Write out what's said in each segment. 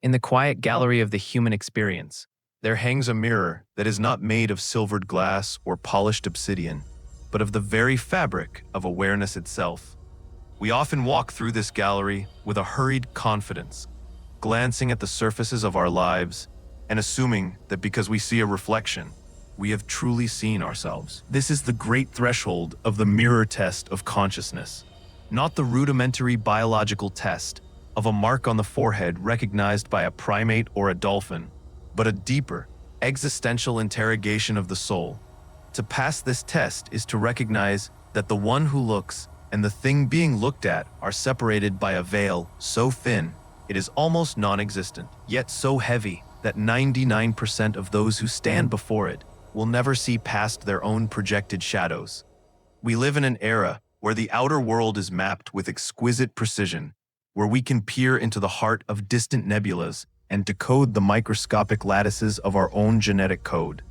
In the quiet gallery of the human experience, There hangs a mirror that is not made of silvered glass or polished obsidian, but of the very fabric of awareness itself. We often walk through this gallery with a hurried confidence, glancing at the surfaces of our lives and assuming that because we see a reflection, we have truly seen ourselves. This is the great threshold of the mirror test of consciousness, not the rudimentary biological test of a mark on the forehead recognized by a primate or a dolphin, but a deeper, existential interrogation of the soul. To pass this test is to recognize that the one who looks and the thing being looked at are separated by a veil so thin it is almost non-existent, yet so heavy that 99% of those who stand before it will never see past their own projected shadows. We live in an era where the outer world is mapped with exquisite precision, where we can peer into the heart of distant nebulas and decode the microscopic lattices of our own genetic code.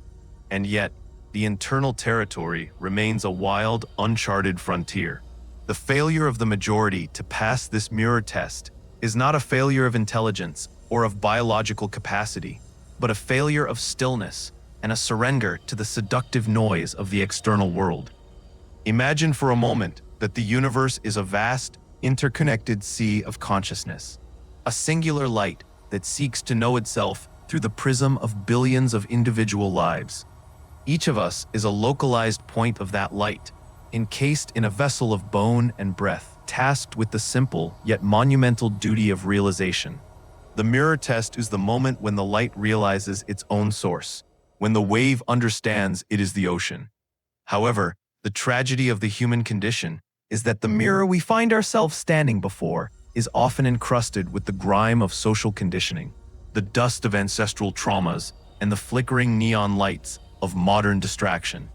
And yet, the internal territory remains a wild, uncharted frontier. The failure of the majority to pass this mirror test is not a failure of intelligence or of biological capacity, but a failure of stillness and a surrender to the seductive noise of the external world. Imagine for a moment that the universe is a vast, interconnected sea of consciousness, a singular light that seeks to know itself through the prism of billions of individual lives. Each of us is a localized point of that light, encased in a vessel of bone and breath, tasked with the simple yet monumental duty of realization. The mirror test is the moment when the light realizes its own source, when the wave understands it is the ocean. However, the tragedy of the human condition is that the mirror we find ourselves standing before is often encrusted with the grime of social conditioning, the dust of ancestral traumas, and the flickering neon lights of modern distraction.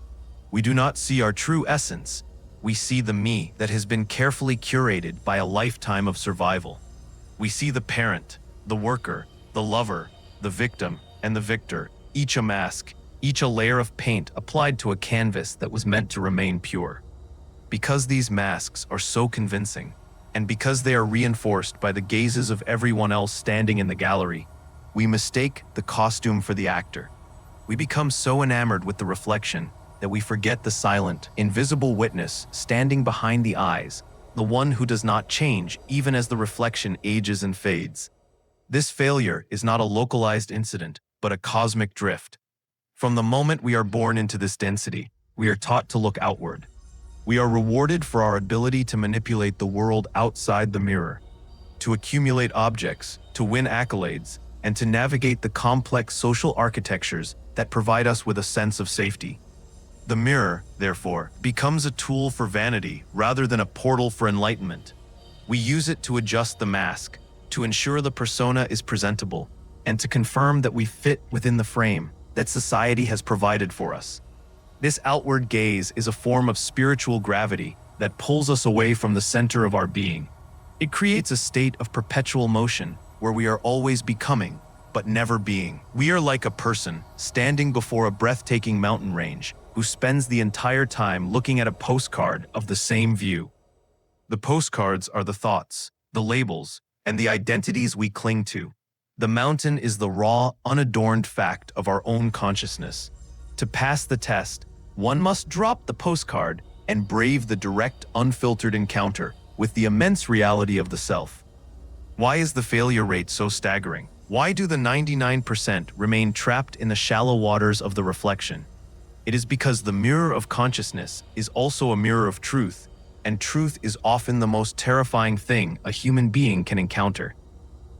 We do not see our true essence. We see the me that has been carefully curated by a lifetime of survival. We see the parent, the worker, the lover, the victim, and the victor, each a mask, each a layer of paint applied to a canvas that was meant to remain pure. Because these masks are so convincing, and because they are reinforced by the gazes of everyone else standing in the gallery, we mistake the costume for the actor. We become so enamored with the reflection that we forget the silent, invisible witness standing behind the eyes, the one who does not change even as the reflection ages and fades. This failure is not a localized incident, but a cosmic drift. From the moment we are born into this density, we are taught to look outward. We are rewarded for our ability to manipulate the world outside the mirror, to accumulate objects, to win accolades, and to navigate the complex social architectures that provide us with a sense of safety. The mirror, therefore, becomes a tool for vanity rather than a portal for enlightenment. We use it to adjust the mask, to ensure the persona is presentable, and to confirm that we fit within the frame that society has provided for us. This outward gaze is a form of spiritual gravity that pulls us away from the center of our being. It creates a state of perpetual motion where we are always becoming, but never being. We are like a person standing before a breathtaking mountain range who spends the entire time looking at a postcard of the same view. The postcards are the thoughts, the labels, and the identities we cling to. The mountain is the raw, unadorned fact of our own consciousness. To pass the test, one must drop the postcard and brave the direct, unfiltered encounter with the immense reality of the self. Why is the failure rate so staggering? Why do the 99% remain trapped in the shallow waters of the reflection? It is because the mirror of consciousness is also a mirror of truth, and truth is often the most terrifying thing a human being can encounter.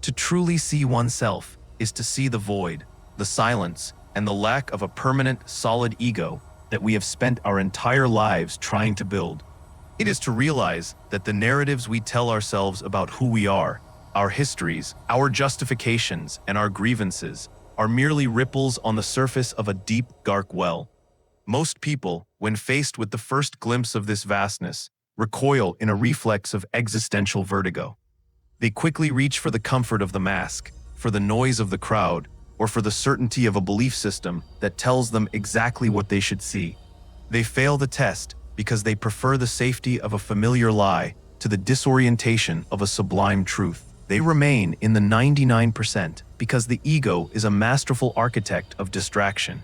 To truly see oneself is to see the void, the silence, and the lack of a permanent, solid ego that we have spent our entire lives trying to build. It is to realize that the narratives we tell ourselves about who we are, our histories, our justifications, and our grievances are merely ripples on the surface of a deep, dark well. Most people, when faced with the first glimpse of this vastness, recoil in a reflex of existential vertigo. They quickly reach for the comfort of the mask, for the noise of the crowd, or for the certainty of a belief system that tells them exactly what they should see. They fail the test because they prefer the safety of a familiar lie to the disorientation of a sublime truth. They remain in the 99% because the ego is a masterful architect of distraction,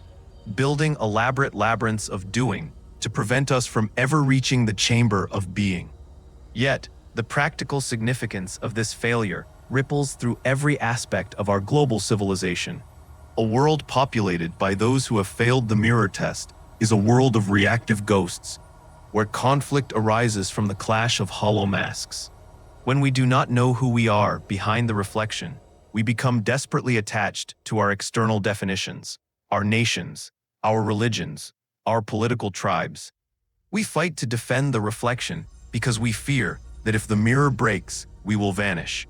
building elaborate labyrinths of doing to prevent us from ever reaching the chamber of being. Yet, the practical significance of this failure ripples through every aspect of our global civilization. A world populated by those who have failed the mirror test is a world of reactive ghosts, where conflict arises from the clash of hollow masks. When we do not know who we are behind the reflection, we become desperately attached to our external definitions, our nations, our religions, our political tribes. We fight to defend the reflection because we fear that if the mirror breaks, we will vanish.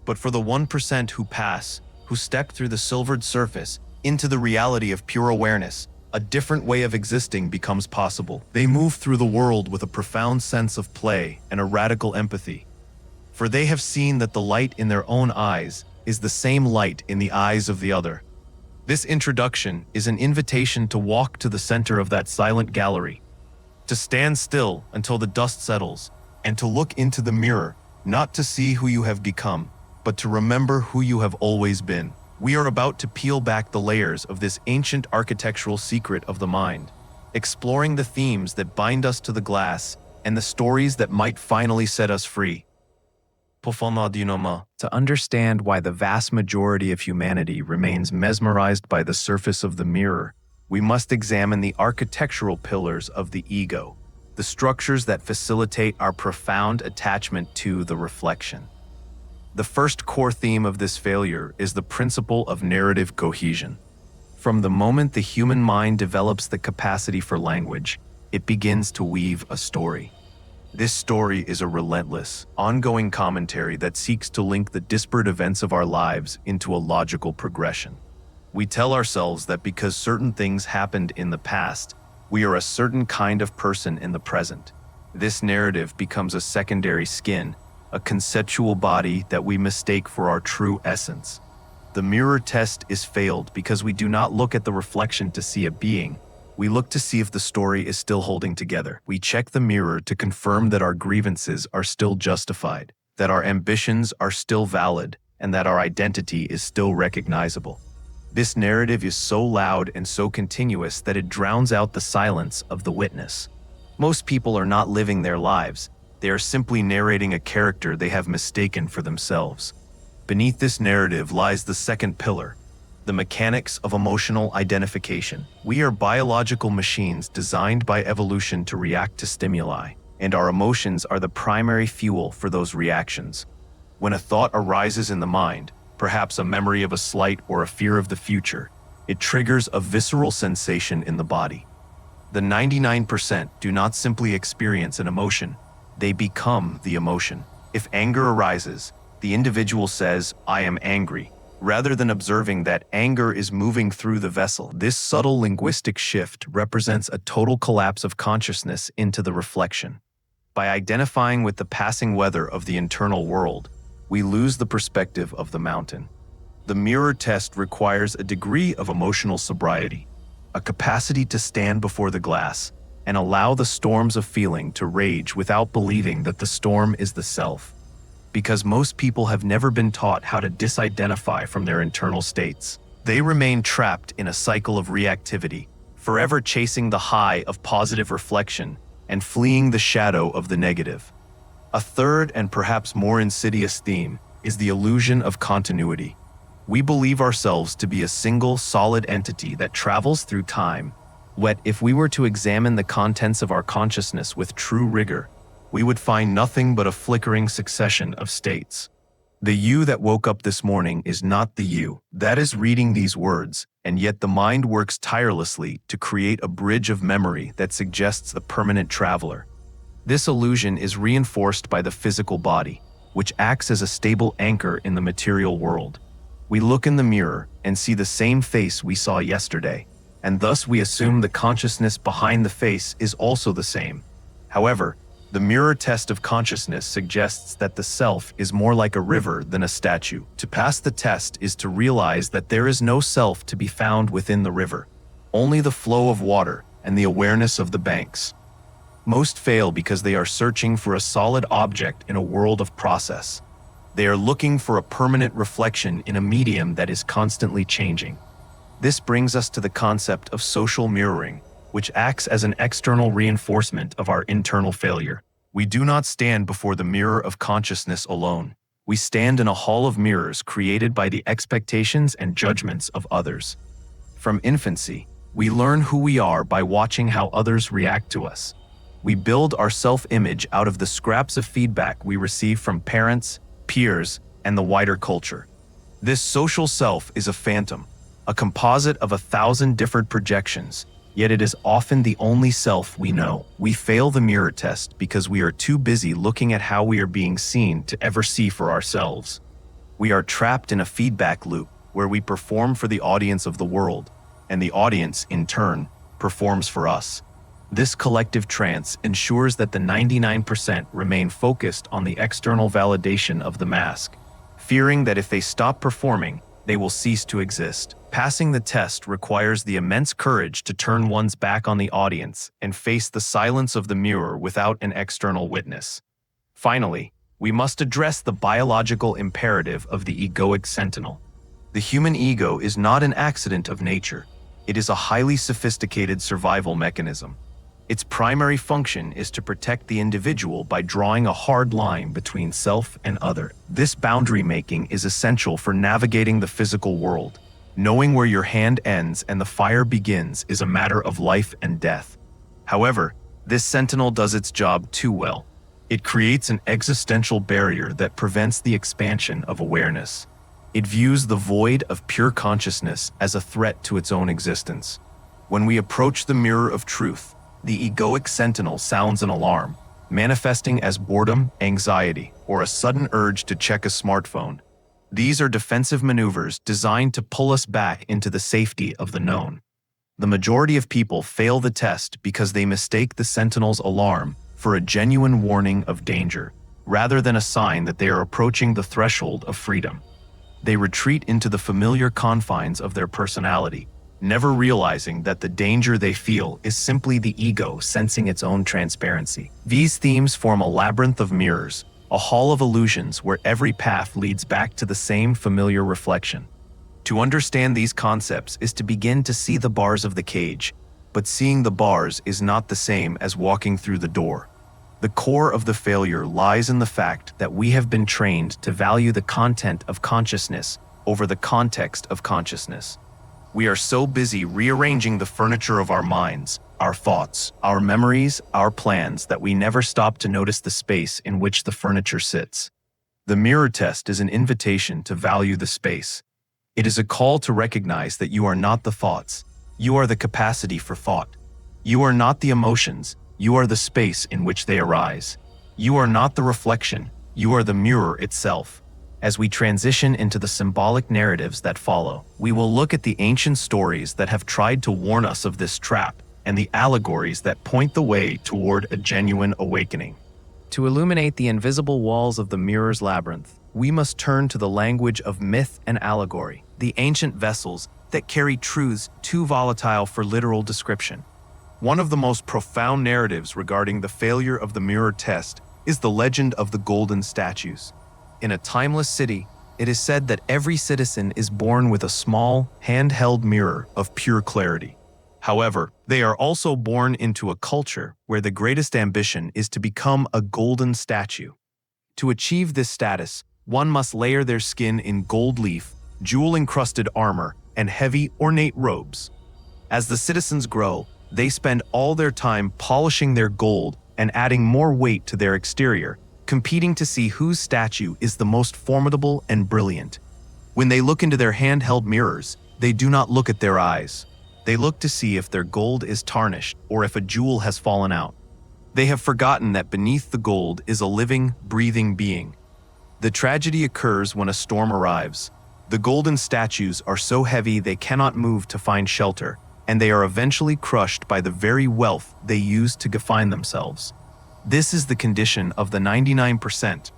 But for the 1% who pass, who step through the silvered surface into the reality of pure awareness, a different way of existing becomes possible. They move through the world with a profound sense of play and a radical empathy. For they have seen that the light in their own eyes is the same light in the eyes of the other. This introduction is an invitation to walk to the center of that silent gallery, to stand still until the dust settles, and to look into the mirror, not to see who you have become, but to remember who you have always been. We are about to peel back the layers of this ancient architectural secret of the mind, exploring the themes that bind us to the glass and the stories that might finally set us free. To understand why the vast majority of humanity remains mesmerized by the surface of the mirror, we must examine the architectural pillars of the ego, the structures that facilitate our profound attachment to the reflection. The first core theme of this failure is the principle of narrative cohesion. From the moment the human mind develops the capacity for language, it begins to weave a story. This story is a relentless, ongoing commentary that seeks to link the disparate events of our lives into a logical progression. We tell ourselves that because certain things happened in the past, we are a certain kind of person in the present. This narrative becomes a secondary skin, a conceptual body that we mistake for our true essence. The mirror test is failed because we do not look at the reflection to see a being. We look to see if the story is still holding together. We check the mirror to confirm that our grievances are still justified, that our ambitions are still valid, and that our identity is still recognizable. This narrative is so loud and so continuous that it drowns out the silence of the witness. Most people are not living their lives. They are simply narrating a character they have mistaken for themselves. Beneath this narrative lies the second pillar, the mechanics of emotional identification. We are biological machines designed by evolution to react to stimuli, and our emotions are the primary fuel for those reactions. When a thought arises in the mind, perhaps a memory of a slight or a fear of the future, it triggers a visceral sensation in the body. The 99% do not simply experience an emotion, they become the emotion. If anger arises, the individual says, "I am angry," rather than observing that anger is moving through the vessel. This subtle linguistic shift represents a total collapse of consciousness into the reflection. By identifying with the passing weather of the internal world, we lose the perspective of the mountain. The mirror test requires a degree of emotional sobriety, a capacity to stand before the glass and allow the storms of feeling to rage without believing that the storm is the self. Because most people have never been taught how to disidentify from their internal states. They remain trapped in a cycle of reactivity, forever chasing the high of positive reflection and fleeing the shadow of the negative. A third and perhaps more insidious theme is the illusion of continuity. We believe ourselves to be a single, solid entity that travels through time. Yet, if we were to examine the contents of our consciousness with true rigor, we would find nothing but a flickering succession of states. The you that woke up this morning is not the you that is reading these words, and yet the mind works tirelessly to create a bridge of memory that suggests the permanent traveler. This illusion is reinforced by the physical body, which acts as a stable anchor in the material world. We look in the mirror and see the same face we saw yesterday, and thus we assume the consciousness behind the face is also the same. However, the mirror test of consciousness suggests that the self is more like a river than a statue. To pass the test is to realize that there is no self to be found within the river, only the flow of water and the awareness of the banks. Most fail because they are searching for a solid object in a world of process. They are looking for a permanent reflection in a medium that is constantly changing. This brings us to the concept of social mirroring, which acts as an external reinforcement of our internal failure. We do not stand before the mirror of consciousness alone. We stand in a hall of mirrors created by the expectations and judgments of others. From infancy, we learn who we are by watching how others react to us. We build our self-image out of the scraps of feedback we receive from parents, peers, and the wider culture. This social self is a phantom, a composite of 1,000 different projections, yet it is often the only self we know. We fail the mirror test because we are too busy looking at how we are being seen to ever see for ourselves. We are trapped in a feedback loop where we perform for the audience of the world, and the audience, in turn, performs for us. This collective trance ensures that the 99% remain focused on the external validation of the mask, fearing that if they stop performing, they will cease to exist. Passing the test requires the immense courage to turn one's back on the audience and face the silence of the mirror without an external witness. Finally, we must address the biological imperative of the egoic sentinel. The human ego is not an accident of nature. It is a highly sophisticated survival mechanism. Its primary function is to protect the individual by drawing a hard line between self and other. This boundary making is essential for navigating the physical world. Knowing where your hand ends and the fire begins is a matter of life and death. However, this sentinel does its job too well. It creates an existential barrier that prevents the expansion of awareness. It views the void of pure consciousness as a threat to its own existence. When we approach the mirror of truth, the egoic sentinel sounds an alarm, manifesting as boredom, anxiety, or a sudden urge to check a smartphone. These are defensive maneuvers designed to pull us back into the safety of the known. The majority of people fail the test because they mistake the sentinel's alarm for a genuine warning of danger, rather than a sign that they are approaching the threshold of freedom. They retreat into the familiar confines of their personality, never realizing that the danger they feel is simply the ego sensing its own transparency. These themes form a labyrinth of mirrors, a hall of illusions where every path leads back to the same familiar reflection. To understand these concepts is to begin to see the bars of the cage, but seeing the bars is not the same as walking through the door. The core of the failure lies in the fact that we have been trained to value the content of consciousness over the context of consciousness. We are so busy rearranging the furniture of our minds, our thoughts, our memories, our plans that we never stop to notice the space in which the furniture sits. The mirror test is an invitation to value the space. It is a call to recognize that you are not the thoughts. You are the capacity for thought. You are not the emotions. You are the space in which they arise. You are not the reflection. You are the mirror itself. As we transition into the symbolic narratives that follow, we will look at the ancient stories that have tried to warn us of this trap and the allegories that point the way toward a genuine awakening. To illuminate the invisible walls of the mirror's labyrinth, we must turn to the language of myth and allegory, the ancient vessels that carry truths too volatile for literal description. One of the most profound narratives regarding the failure of the mirror test is the legend of the golden statues. In a timeless city, it is said that every citizen is born with a small, handheld mirror of pure clarity. However, they are also born into a culture where the greatest ambition is to become a golden statue. To achieve this status, one must layer their skin in gold leaf, jewel-encrusted armor, and heavy, ornate robes. As the citizens grow, they spend all their time polishing their gold and adding more weight to their exterior, competing to see whose statue is the most formidable and brilliant. When they look into their handheld mirrors, they do not look at their eyes. They look to see if their gold is tarnished or if a jewel has fallen out. They have forgotten that beneath the gold is a living, breathing being. The tragedy occurs when a storm arrives. The golden statues are so heavy they cannot move to find shelter, and they are eventually crushed by the very wealth they use to define themselves. This is the condition of the 99%.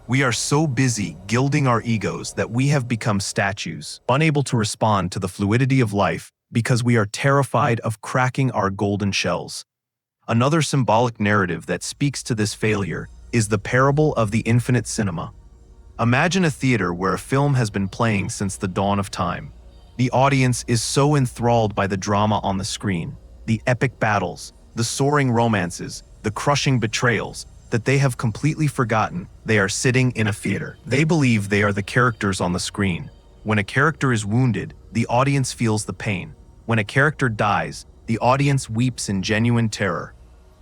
We are so busy gilding our egos that we have become statues, unable to respond to the fluidity of life because we are terrified of cracking our golden shells. Another symbolic narrative that speaks to this failure is the parable of the infinite cinema. Imagine a theater where a film has been playing since the dawn of time. The audience is so enthralled by the drama on the screen, the epic battles, the soaring romances, the crushing betrayals, that they have completely forgotten they are sitting in a theater. They believe they are the characters on the screen. When a character is wounded, the audience feels the pain. When a character dies, the audience weeps in genuine terror.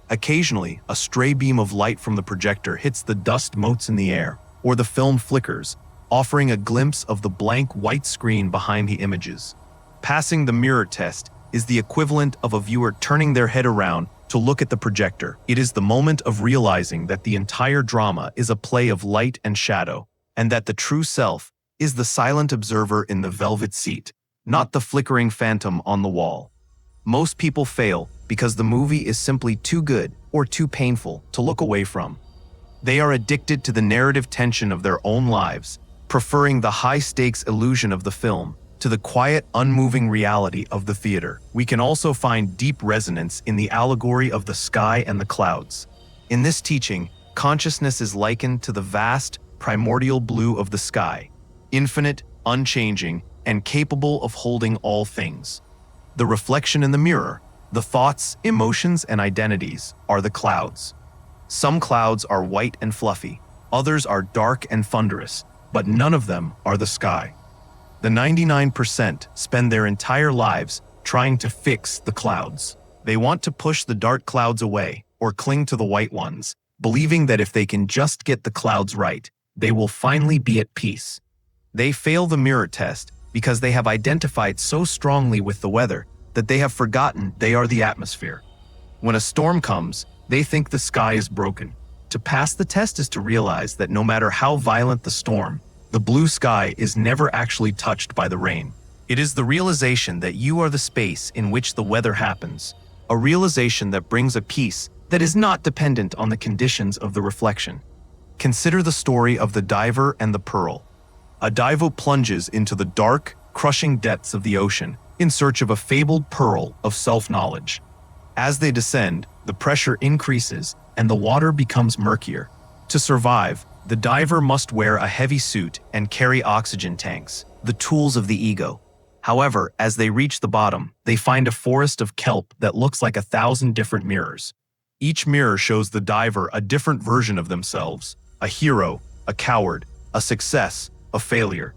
Occasionally, a stray beam of light from the projector hits the dust motes in the air, or the film flickers, offering a glimpse of the blank white screen behind the images. Passing the mirror test is the equivalent of a viewer turning their head around to look at the projector. It is the moment of realizing that the entire drama is a play of light and shadow, and that the true self is the silent observer in the velvet seat, not the flickering phantom on the wall. Most people fail because the movie is simply too good or too painful to look away from. They are addicted to the narrative tension of their own lives, preferring the high-stakes illusion of the film to the quiet, unmoving reality of the theater. We can also find deep resonance in the allegory of the sky and the clouds. In this teaching, consciousness is likened to the vast, primordial blue of the sky, infinite, unchanging, and capable of holding all things. The reflection in the mirror, the thoughts, emotions, and identities, are the clouds. Some clouds are white and fluffy, others are dark and thunderous, but none of them are the sky. The 99% spend their entire lives trying to fix the clouds. They want to push the dark clouds away or cling to the white ones, believing that if they can just get the clouds right, they will finally be at peace. They fail the mirror test because they have identified so strongly with the weather that they have forgotten they are the atmosphere. When a storm comes, they think the sky is broken. To pass the test is to realize that no matter how violent the storm, the blue sky is never actually touched by the rain. It is the realization that you are the space in which the weather happens, a realization that brings a peace that is not dependent on the conditions of the reflection. Consider the story of the diver and the pearl. A diver plunges into the dark, crushing depths of the ocean in search of a fabled pearl of self-knowledge. As they descend, the pressure increases and the water becomes murkier. To survive, the diver must wear a heavy suit and carry oxygen tanks, the tools of the ego. However, as they reach the bottom, they find a forest of kelp that looks like 1,000 different mirrors. Each mirror shows the diver a different version of themselves, a hero, a coward, a success, a failure.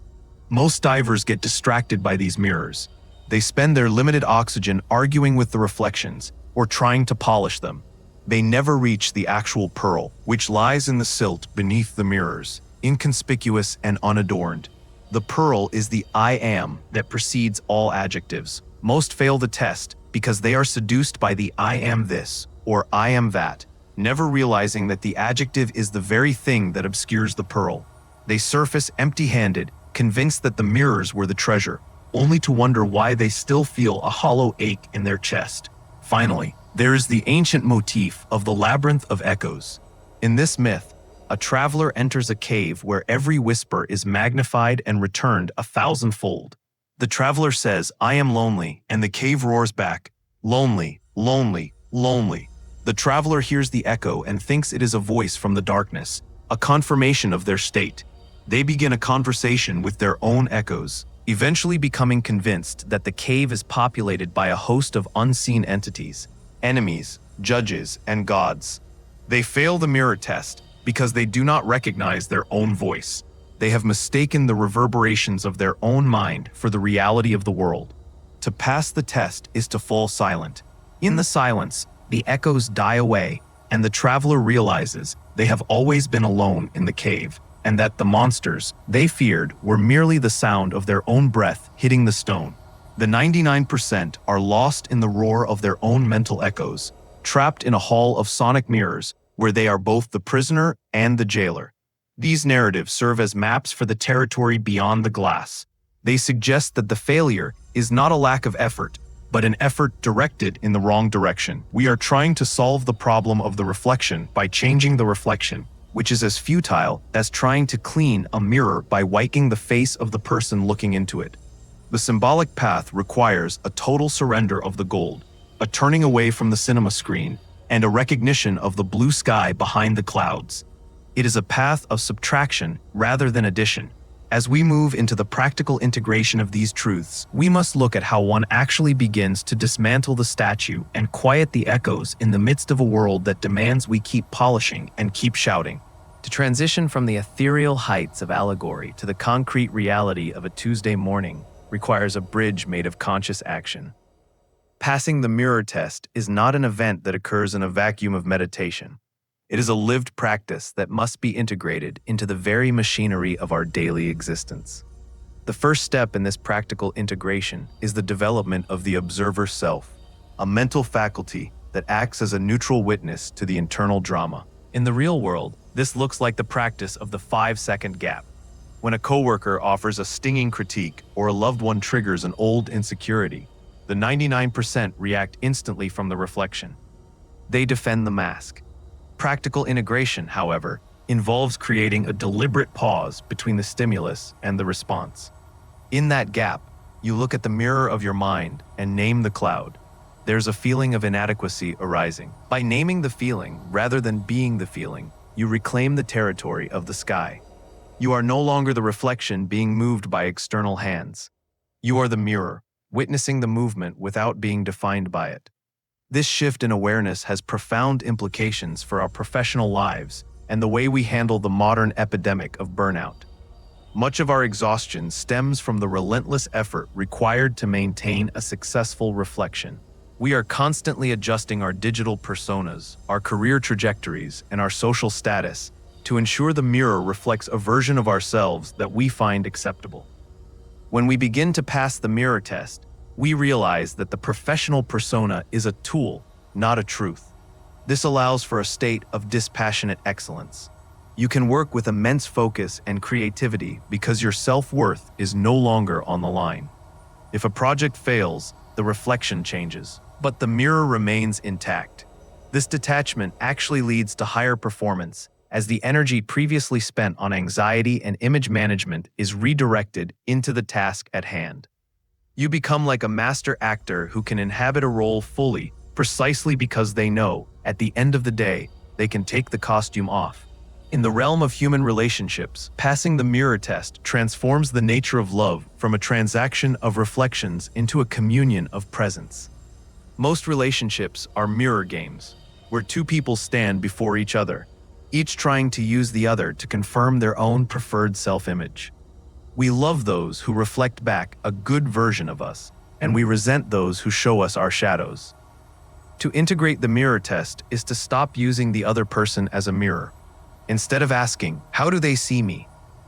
Most divers get distracted by these mirrors. They spend their limited oxygen arguing with the reflections or trying to polish them. They never reach the actual pearl, which lies in the silt beneath the mirrors, inconspicuous and unadorned. The pearl is the I am that precedes all adjectives. Most fail the test because they are seduced by the I am this or I am that, never realizing that the adjective is the very thing that obscures the pearl. They surface empty-handed, convinced that the mirrors were the treasure, only to wonder why they still feel a hollow ache in their chest. Finally, there is the ancient motif of the labyrinth of echoes. In this myth, a traveler enters a cave where every whisper is magnified and returned 1,000-fold. The traveler says, "I am lonely," and the cave roars back, "Lonely, lonely, lonely." The traveler hears the echo and thinks it is a voice from the darkness, a confirmation of their state. They begin a conversation with their own echoes, eventually becoming convinced that the cave is populated by a host of unseen entities, enemies, judges, and gods. They fail the mirror test because they do not recognize their own voice. They have mistaken the reverberations of their own mind for the reality of the world. To pass the test is to fall silent. In the silence, the echoes die away, and the traveler realizes they have always been alone in the cave, and that the monsters they feared were merely the sound of their own breath hitting the stone. The 99% are lost in the roar of their own mental echoes, trapped in a hall of sonic mirrors where they are both the prisoner and the jailer. These narratives serve as maps for the territory beyond the glass. They suggest that the failure is not a lack of effort, but an effort directed in the wrong direction. We are trying to solve the problem of the reflection by changing the reflection, which is as futile as trying to clean a mirror by wiping the face of the person looking into it. The symbolic path requires a total surrender of the gold, a turning away from the cinema screen, and a recognition of the blue sky behind the clouds. It is a path of subtraction rather than addition. As we move into the practical integration of these truths, we must look at how one actually begins to dismantle the statue and quiet the echoes in the midst of a world that demands we keep polishing and keep shouting. To transition from the ethereal heights of allegory to the concrete reality of a Tuesday morning requires a bridge made of conscious action. Passing the mirror test is not an event that occurs in a vacuum of meditation. It is a lived practice that must be integrated into the very machinery of our daily existence. The first step in this practical integration is the development of the observer self, a mental faculty that acts as a neutral witness to the internal drama. In the real world, this looks like the practice of the 5-second gap. When a coworker offers a stinging critique or a loved one triggers an old insecurity, the 99% react instantly from the reflection. They defend the mask. Practical integration, however, involves creating a deliberate pause between the stimulus and the response. In that gap, you look at the mirror of your mind and name the cloud. There's a feeling of inadequacy arising. By naming the feeling rather than being the feeling, you reclaim the territory of the sky. You are no longer the reflection being moved by external hands. You are the mirror, witnessing the movement without being defined by it. This shift in awareness has profound implications for our professional lives and the way we handle the modern epidemic of burnout. Much of our exhaustion stems from the relentless effort required to maintain a successful reflection. We are constantly adjusting our digital personas, our career trajectories, and our social status to ensure the mirror reflects a version of ourselves that we find acceptable. When we begin to pass the mirror test, we realize that the professional persona is a tool, not a truth. This allows for a state of dispassionate excellence. You can work with immense focus and creativity because your self-worth is no longer on the line. If a project fails, the reflection changes, but the mirror remains intact. This detachment actually leads to higher performance, as the energy previously spent on anxiety and image management is redirected into the task at hand. You become like a master actor who can inhabit a role fully, precisely because they know, at the end of the day, they can take the costume off. In the realm of human relationships, passing the mirror test transforms the nature of love from a transaction of reflections into a communion of presence. Most relationships are mirror games, where two people stand before each other, each trying to use the other to confirm their own preferred self-image. We love those who reflect back a good version of us, and we resent those who show us our shadows. To integrate the mirror test is to stop using the other person as a mirror. Instead of asking, "How do they see me?"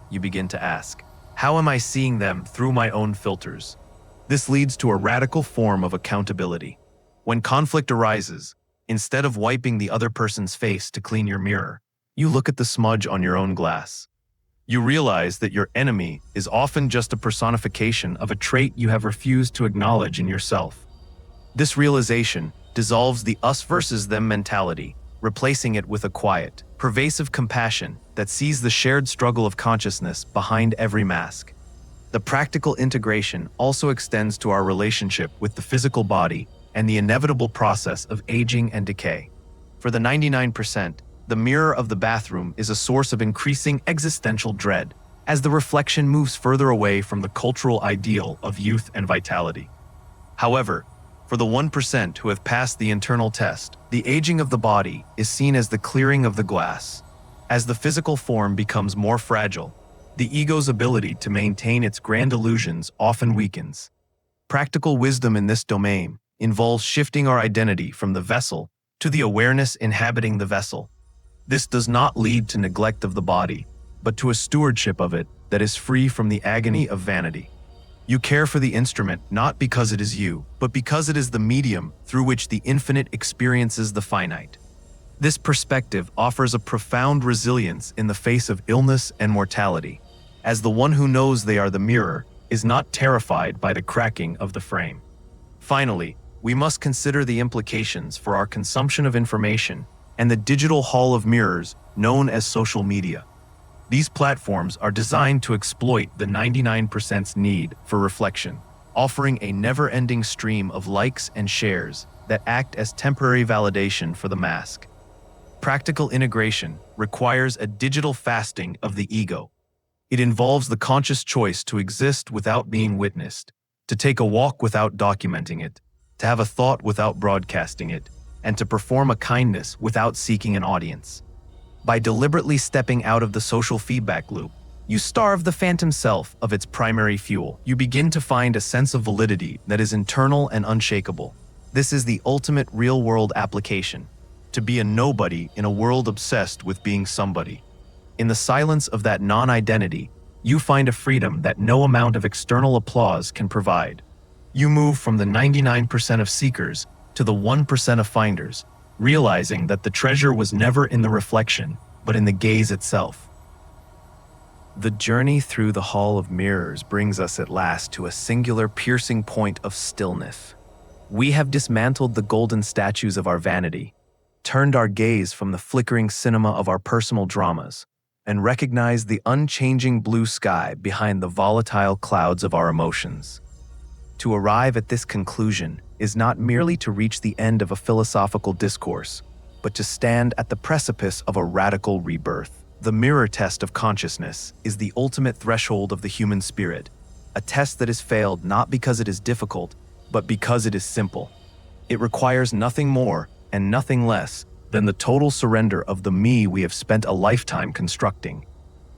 you begin to ask, "How am I seeing them through my own filters?" This leads to a radical form of accountability. When conflict arises, instead of wiping the other person's face to clean your mirror, you look at the smudge on your own glass. You realize that your enemy is often just a personification of a trait you have refused to acknowledge in yourself. This realization dissolves the us versus them mentality, replacing it with a quiet, pervasive compassion that sees the shared struggle of consciousness behind every mask. The practical integration also extends to our relationship with the physical body and the inevitable process of aging and decay. For the 99%, the mirror of the bathroom is a source of increasing existential dread, as the reflection moves further away from the cultural ideal of youth and vitality. However, for the 1% who have passed the internal test, the aging of the body is seen as the clearing of the glass. As the physical form becomes more fragile, the ego's ability to maintain its grand illusions often weakens. Practical wisdom in this domain involves shifting our identity from the vessel to the awareness inhabiting the vessel. This does not lead to neglect of the body, but to a stewardship of it that is free from the agony of vanity. You care for the instrument not because it is you, but because it is the medium through which the infinite experiences the finite. This perspective offers a profound resilience in the face of illness and mortality, as the one who knows they are the mirror is not terrified by the cracking of the frame. Finally, we must consider the implications for our consumption of information and the digital hall of mirrors known as social media. These platforms are designed to exploit the 99%'s need for reflection, offering a never-ending stream of likes and shares that act as temporary validation for the mask. Practical integration requires a digital fasting of the ego. It involves the conscious choice to exist without being witnessed, to take a walk without documenting it, to have a thought without broadcasting it, and to perform a kindness without seeking an audience. By deliberately stepping out of the social feedback loop, you starve the phantom self of its primary fuel. You begin to find a sense of validity that is internal and unshakable. This is the ultimate real-world application. To be a nobody in a world obsessed with being somebody. In the silence of that non-identity, you find a freedom that no amount of external applause can provide. You move from the 99% of seekers to the 1% of finders, realizing that the treasure was never in the reflection, but in the gaze itself. The journey through the Hall of Mirrors brings us at last to a singular piercing point of stillness. We have dismantled the golden statues of our vanity, turned our gaze from the flickering cinema of our personal dramas, and recognized the unchanging blue sky behind the volatile clouds of our emotions. To arrive at this conclusion is not merely to reach the end of a philosophical discourse, but to stand at the precipice of a radical rebirth. The mirror test of consciousness is the ultimate threshold of the human spirit, a test that is failed not because it is difficult, but because it is simple. It requires nothing more and nothing less than the total surrender of the me we have spent a lifetime constructing.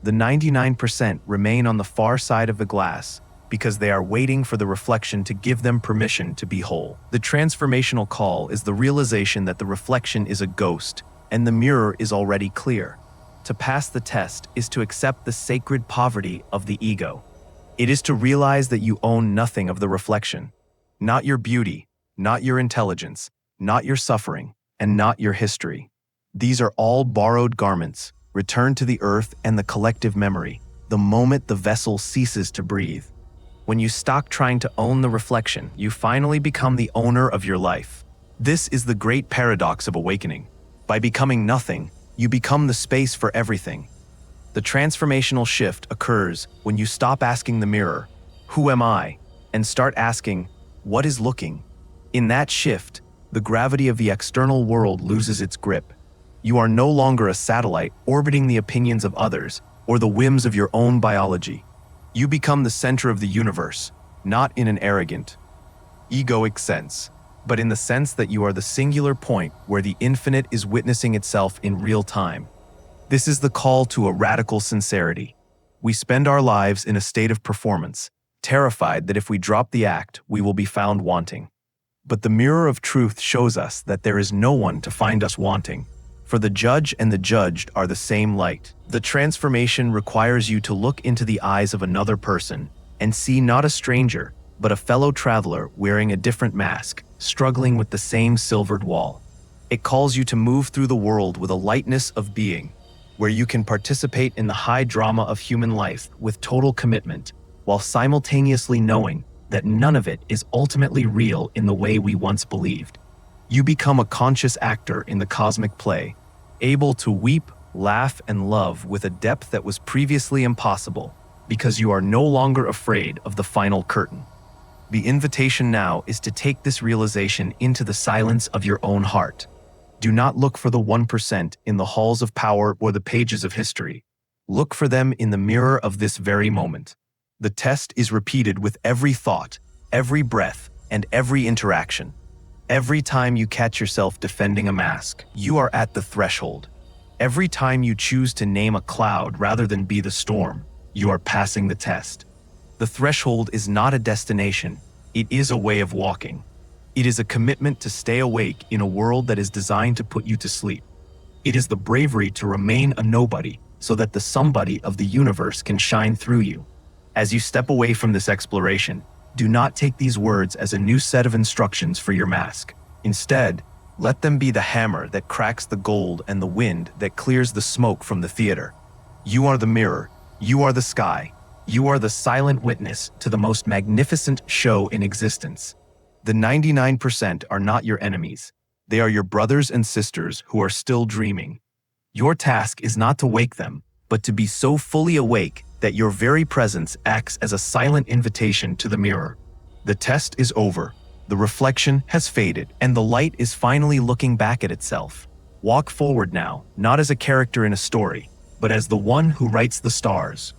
The 99% remain on the far side of the glass because they are waiting for the reflection to give them permission to be whole. The transformational call is the realization that the reflection is a ghost and the mirror is already clear. To pass the test is to accept the sacred poverty of the ego. It is to realize that you own nothing of the reflection, not your beauty, not your intelligence, not your suffering, and not your history. These are all borrowed garments, returned to the earth and the collective memory, the moment the vessel ceases to breathe. When you stop trying to own the reflection, you finally become the owner of your life. This is the great paradox of awakening. By becoming nothing, you become the space for everything. The transformational shift occurs when you stop asking the mirror, "Who am I?" and start asking, "What is looking?" In that shift, the gravity of the external world loses its grip. You are no longer a satellite orbiting the opinions of others or the whims of your own biology. You become the center of the universe, not in an arrogant, egoic sense, but in the sense that you are the singular point where the infinite is witnessing itself in real time. This is the call to a radical sincerity. We spend our lives in a state of performance, terrified that if we drop the act, we will be found wanting. But the mirror of truth shows us that there is no one to find us wanting, for the judge and the judged are the same light. The transformation requires you to look into the eyes of another person and see not a stranger, but a fellow traveler wearing a different mask, struggling with the same silvered wall. It calls you to move through the world with a lightness of being, where you can participate in the high drama of human life with total commitment, while simultaneously knowing that none of it is ultimately real in the way we once believed. You become a conscious actor in the cosmic play, able to weep, laugh, and love with a depth that was previously impossible, because you are no longer afraid of the final curtain. The invitation now is to take this realization into the silence of your own heart. Do not look for the 1% in the halls of power or the pages of history. Look for them in the mirror of this very moment. The test is repeated with every thought, every breath, and every interaction. Every time you catch yourself defending a mask, you are at the threshold. Every time you choose to name a cloud rather than be the storm, you are passing the test. The threshold is not a destination, it is a way of walking. It is a commitment to stay awake in a world that is designed to put you to sleep. It is the bravery to remain a nobody so that the somebody of the universe can shine through you. As you step away from this exploration, do not take these words as a new set of instructions for your mask. Instead, let them be the hammer that cracks the gold and the wind that clears the smoke from the theater. You are the mirror, you are the sky, you are the silent witness to the most magnificent show in existence. The 99% are not your enemies. They are your brothers and sisters who are still dreaming. Your task is not to wake them, but to be so fully awake that your very presence acts as a silent invitation to the mirror. The test is over, the reflection has faded, and the light is finally looking back at itself. Walk forward now, not as a character in a story, but as the one who writes the stars.